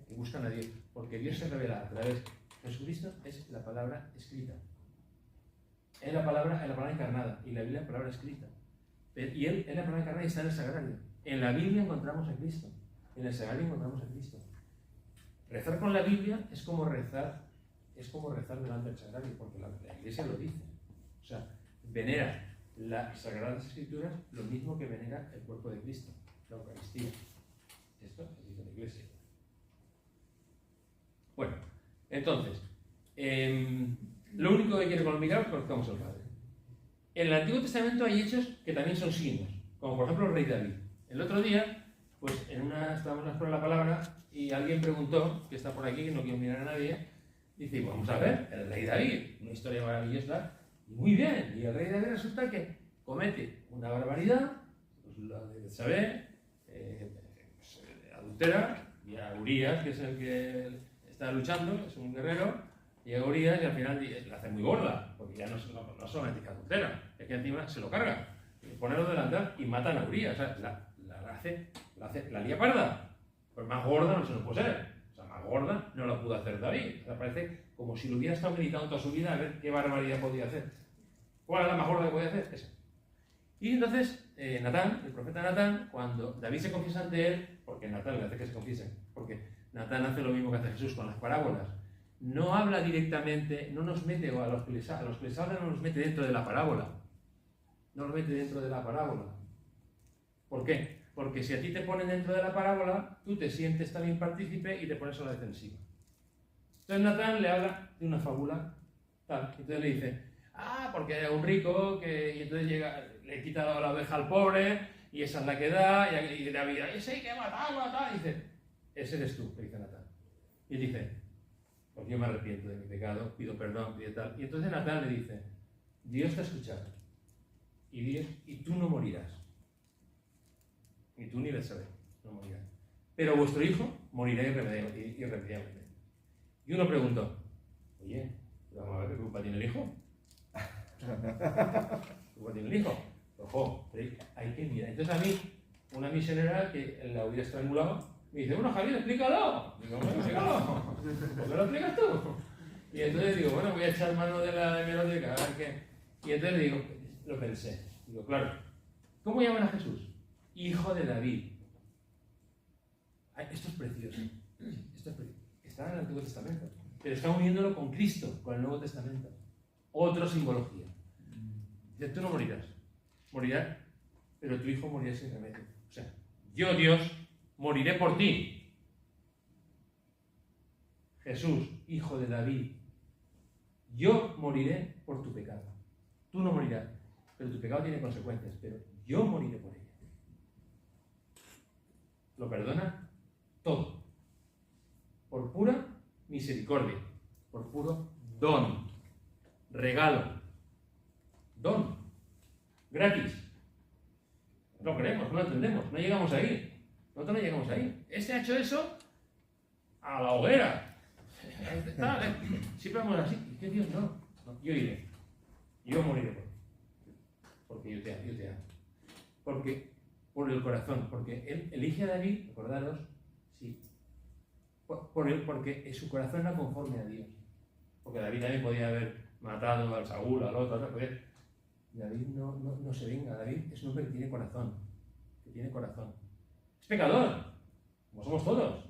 que buscan a Dios, porque Dios se revela a través. Jesucristo es la palabra escrita. Es la palabra encarnada. Y la Biblia es la palabra escrita. Y Él es la palabra encarnada y está en el sagrario. En la Biblia encontramos a Cristo. En el sagrario encontramos a Cristo. Rezar con la Biblia es como rezar delante del sagrario, porque la Iglesia lo dice. O sea, venera las Sagradas Escrituras lo mismo que venera el cuerpo de Cristo, la Eucaristía. Esto es dice la Iglesia. Bueno, entonces, lo único que quiere comunicar es que conozcamos al Padre. En el Antiguo Testamento hay hechos que también son signos, como por ejemplo el rey David. El otro día, pues estábamos en la escuela de la palabra y alguien preguntó, que está por aquí, que no quiero mirar a nadie, dice, vamos a ver, el rey David, una historia maravillosa, y muy bien, y el rey David resulta que comete una barbaridad, pues la de saber, adultera, y a Urías, que es el que está luchando, es un guerrero, llega a Urías y al final la hace muy gorda, porque ya no solamente es que adultera, es que encima se lo carga, pone los delantal y matan a Urías, o sea, la lía parda, pues más gorda no se lo puede ser, o sea, más gorda no lo pudo hacer David, o sea, parece como si lo hubiera estado meditando toda su vida a ver qué barbaridad podía hacer. ¿Cuál es la más gorda que podía hacer? Esa. Y entonces, Natán, el profeta Natán, cuando David se confiesa ante él, porque Natán le hace que se confiesen, porque Natán hace lo mismo que hace Jesús con las parábolas, no habla directamente, no nos mete, o a los que les habla no nos mete dentro de la parábola, no los mete dentro de la parábola. ¿Por ¿Por qué? Porque si a ti te ponen dentro de la parábola, tú te sientes también partícipe y te pones a la defensiva. Entonces Natán le habla de una fábula, tal. Entonces le dice, porque era un rico, y entonces le quita la oveja al pobre, y esa es la que da, y David, ese hay que matar. Y dice, ese eres tú, le dice Natán. Y dice, pues yo me arrepiento de mi pecado, pido perdón, pido tal. Y entonces Natán le dice, Dios te ha escuchado, y tú no morirás. Y tú ni Betsabé, no morirás. Pero vuestro hijo morirá irremediablemente. Y uno preguntó, oye, vamos a ver qué culpa tiene el hijo. ¿Qué culpa tiene el hijo? Ojo, hay que mirar. Entonces a mí, una misionera que la hubiera estrangulado, me dice, bueno, Javier, explícalo. Digo, bueno, explícalo. ¿Por qué lo explicas tú? Y entonces digo, bueno, voy a echar mano de la hemeroteca, a ver qué. Y entonces digo, lo pensé. Digo, claro, ¿cómo llaman a Jesús? Hijo de David. Ay, esto es precioso. Está en el Antiguo Testamento. Pero está uniéndolo con Cristo, con el Nuevo Testamento. Otra simbología. Dice, tú no morirás. Morirás, pero tu hijo morirá sin remedio. O sea, yo, Dios, moriré por ti. Jesús, hijo de David, yo moriré por tu pecado. Tú no morirás, pero tu pecado tiene consecuencias, pero yo moriré por ello. Lo perdona todo. Por pura misericordia, por puro don, regalo, don, gratis. No creemos, no lo entendemos, no llegamos ahí. Nosotros no llegamos ahí. Este ha hecho eso a la hoguera. Siempre vamos así. ¿Y qué Dios? No, yo iré. Yo moriré por ti. Porque yo te amo. Porque, por el corazón, porque él elige a David, recordaros, sí, porque su corazón era conforme a Dios. Porque David también podía haber matado al Saúl, al otro, David no se venga. David es un hombre que tiene corazón. Es pecador, como somos todos.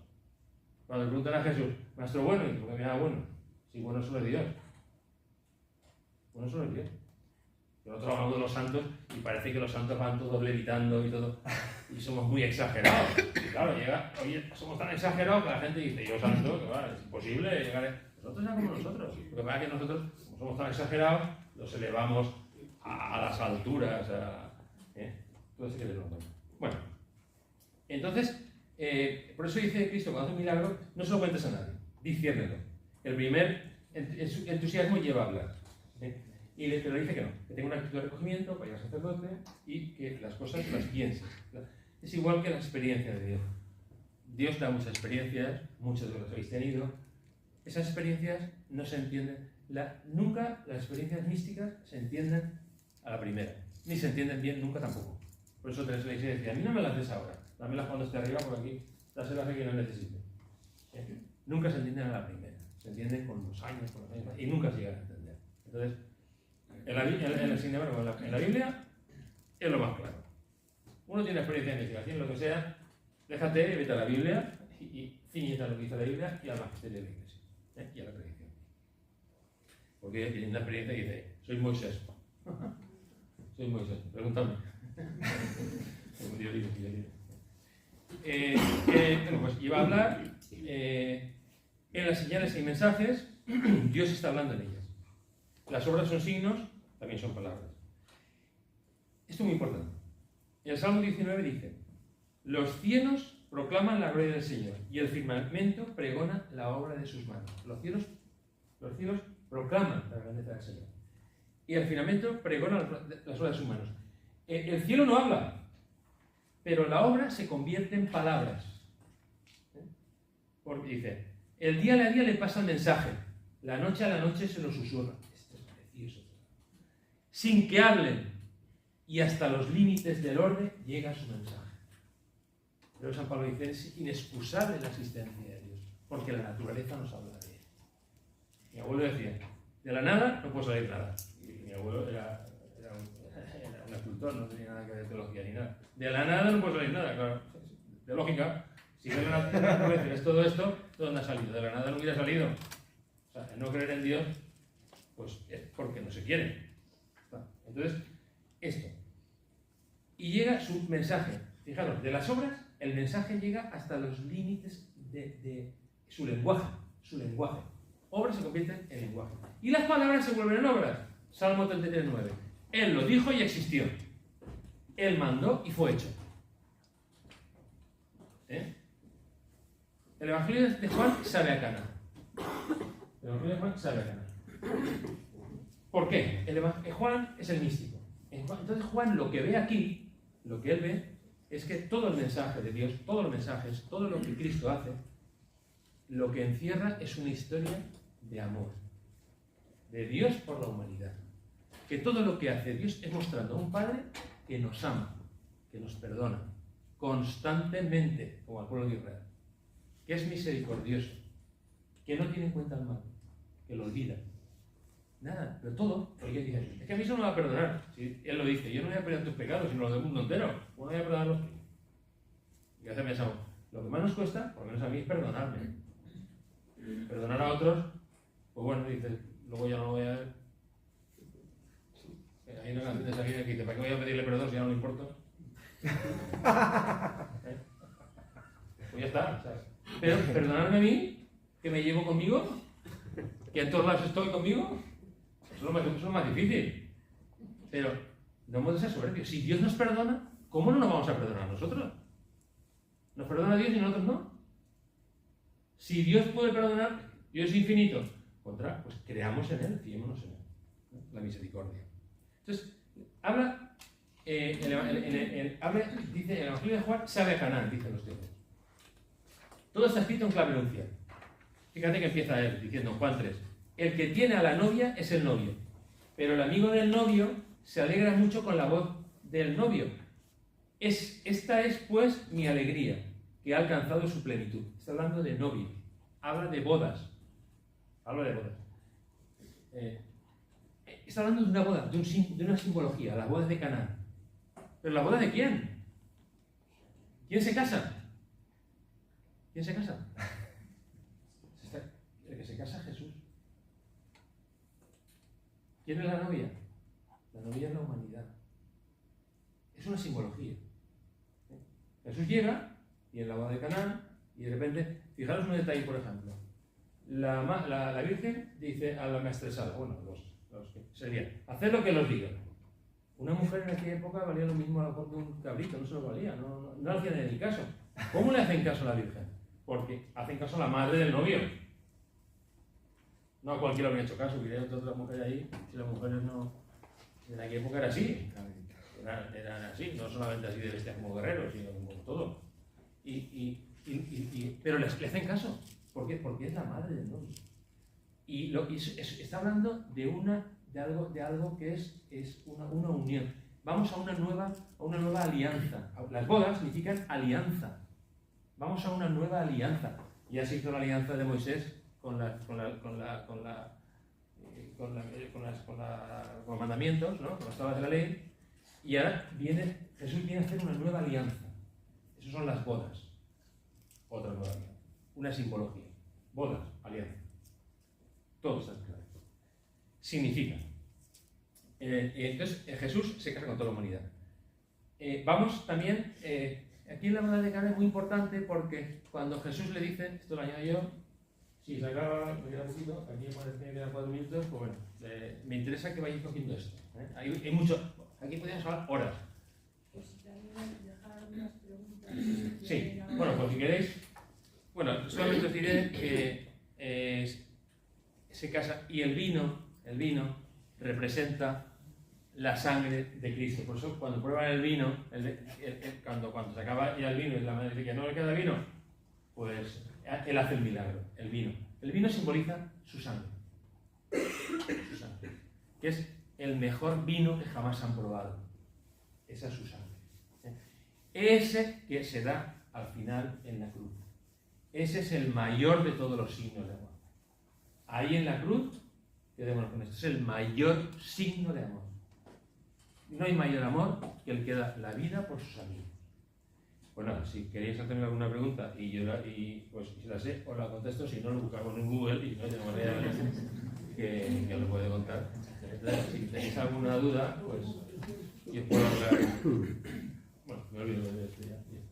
Cuando le preguntan a Jesús, maestro bueno, y porque mira bueno, sí, bueno solo es Dios. Bueno solo es Dios. Nosotros hablamos de los santos y parece que los santos van todos levitando y todo, y somos muy exagerados. Y claro, oye, somos tan exagerados que la gente dice, yo santo, que va, es imposible llegar. Nosotros somos nosotros. Lo que pasa es que nosotros, como somos tan exagerados, los elevamos a las alturas. Entonces, ¿qué tenemos? Bueno, entonces, por eso dice Cristo, cuando hace un milagro, no se lo cuentes a nadie, diciéndolo. El primer entusiasmo lleva a hablar. Pero dice que no, que tenga una actitud de recogimiento, vaya al sacerdote y que las cosas las pienses. Es igual que la experiencia de Dios. Dios da muchas experiencias, muchas de las habéis tenido. Esas experiencias no se entienden. Nunca las experiencias místicas se entienden a la primera, ni se entienden bien nunca tampoco. Por eso Teresa le decía, a mí no me las des ahora, dámelas cuando esté arriba, por aquí, dáselas a quien las necesite. Nunca se entienden a la primera, se entienden con los años, y nunca se llegan a entender. Entonces, sin embargo, en la Biblia es lo más claro. Uno tiene experiencia en investigación, lo que sea, déjate y vete a la Biblia y ciñete a lo que dice la Biblia y al magisterio de la Iglesia y a la tradición. Porque tiene una experiencia y dice, soy Moisés. Soy Moisés, pregúntame. Yo digo. Bueno, pues iba a hablar en las señales y mensajes, Dios está hablando en ellas. Las obras son signos, también son palabras. Esto es muy importante. El Salmo 19 dice, los cielos proclaman la gloria del Señor y el firmamento pregona la obra de sus manos. Los cielos proclaman la grandeza del Señor y el firmamento pregona las obras de sus manos. El cielo no habla, pero la obra se convierte en palabras. Porque dice, el día a día le pasa el mensaje, la noche a la noche se lo susurra. Esto es precioso. Sin que hablen, y hasta los límites del orden llega su mensaje. Pero San Pablo dice, es inexcusable la existencia de Dios, porque la naturaleza nos habla de él. Mi abuelo decía, de la nada no puede salir nada. Y mi abuelo era un escultor, no tenía nada que ver de teología ni nada. De la nada no puede salir nada, claro. De lógica, si de la naturaleza es todo esto, ¿de dónde ha salido? De la nada no hubiera salido. O sea, el no creer en Dios, pues es porque no se quiere. Entonces, esto. Y llega su mensaje. fijaros, de las obras, el mensaje llega hasta los límites de su lenguaje. Su lenguaje. Obras se convierten en lenguaje. Y las palabras se vuelven en obras. Salmo 33:9. Él lo dijo y existió. Él mandó y fue hecho. El Evangelio de Juan sabe a Cana. El Evangelio de Juan sabe a Cana. ¿Por qué? Juan es el místico. Entonces Juan lo que ve aquí, lo que él ve, es que todo el mensaje de Dios, todos los mensajes, todo lo que Cristo hace, lo que encierra es una historia de amor. De Dios por la humanidad. Que todo lo que hace Dios es mostrando a un Padre que nos ama, que nos perdona, constantemente, como al pueblo de Israel. Que es misericordioso, que no tiene en cuenta el mal, que lo olvida. Nada, pero todo, porque él dice, es que a mí eso no me va a perdonar. Si él lo dice, yo no voy a perdonar tus pecados, sino los del mundo entero. ¿Cómo voy a perdonar los tuyos? Y hace pensamos, lo que más nos cuesta, por lo menos a mí, es perdonarme. Perdonar a otros, pues bueno, dices, luego ya no lo voy a ver. Hay una canción de esa vida que dice, ¿para qué voy a pedirle perdón si ya no le importo? Pues ya está, ¿sabes? Pero perdonarme a mí, que me llevo conmigo, que en todos lados estoy conmigo, eso es lo más difícil. Pero no hemos de ser soberbios. Si Dios nos perdona, ¿cómo no nos vamos a perdonar nosotros? ¿Nos perdona Dios y nosotros no? Si Dios puede perdonar, Dios es infinito. Pues creamos en Él, fiémonos en Él. ¿No? La misericordia. Entonces, habla, dice el Evangelio de Juan, sabe a Canaán, dicen los teólogos. Todo está escrito en clave nupcial. Fíjate que empieza él diciendo en Juan 3, el que tiene a la novia es el novio, pero el amigo del novio se alegra mucho con la voz del novio. Esta es pues mi alegría, que ha alcanzado su plenitud. Está hablando de novio, habla de bodas. Está hablando de una boda, de una simbología, las bodas de Canaán. ¿Pero la boda de quién? ¿Quién se casa? ¿Quién se casa? El que se casa es Jesús. ¿Quién es la novia? La novia es la humanidad. Es una simbología. Jesús llega y en la boda de Canaán y de repente, fijaros un detalle, por ejemplo. La Virgen dice a la maestresala, bueno, los que serían, haced lo que los diga. Una mujer en aquella época valía lo mismo a lo mejor que un cabrito, no se lo valía, no hacían ni caso. ¿Cómo le hacen caso a la Virgen? Porque hacen caso a la madre del novio. No a cualquiera habría hecho caso, hubiera otra mujer ahí, si las mujeres no... En aquella época era así, eran así, no solamente así de bestias como guerreros, sino como todo. Pero le hacen caso. ¿Por qué? Porque es la madre del novio. Y está hablando de algo que es una unión. Vamos a una nueva alianza. Las bodas significan alianza. Vamos a una nueva alianza. Ya se hizo la alianza de Moisés con los mandamientos, ¿no? Con las tablas de la ley. Y ahora Jesús viene a hacer una nueva alianza. Esas son las bodas. Otra nueva alianza. Una simbología. Bodas, alianza. Todo está claro. Significa. Entonces Jesús se casa con toda la humanidad. Vamos también, aquí en la boda de Cana es muy importante porque cuando Jesús le dice, esto lo añado yo, si se acaba, me queda poquito, aquí me quedan 4 minutos, pues bueno, me interesa que vayáis cogiendo esto. Hay mucho, aquí podríamos hablar horas. Pues si también dejar unas preguntas. Sí, bueno, pues si queréis, bueno, solamente os diré que se casa y el vino representa la sangre de Cristo. Por eso cuando prueban el vino, cuando se acaba ya el vino y la madre dice que no le queda vino, pues él hace el milagro, el vino. El vino simboliza su sangre, que es el mejor vino que jamás han probado. Esa es su sangre. Ese que se da al final en la cruz. Ese es el mayor de todos los signos de amor. Ahí en la cruz, quedémonos con esto, es el mayor signo de amor. No hay mayor amor que el que da la vida por sus amigos. Bueno, si queréis hacerme alguna pregunta y pues si la sé, os la contesto, si no lo buscamos en Google y no tengo manera que lo puede contar. Entonces, si tenéis alguna duda, pues yo puedo hablar. Bueno, Bueno, me olvido de esto ya.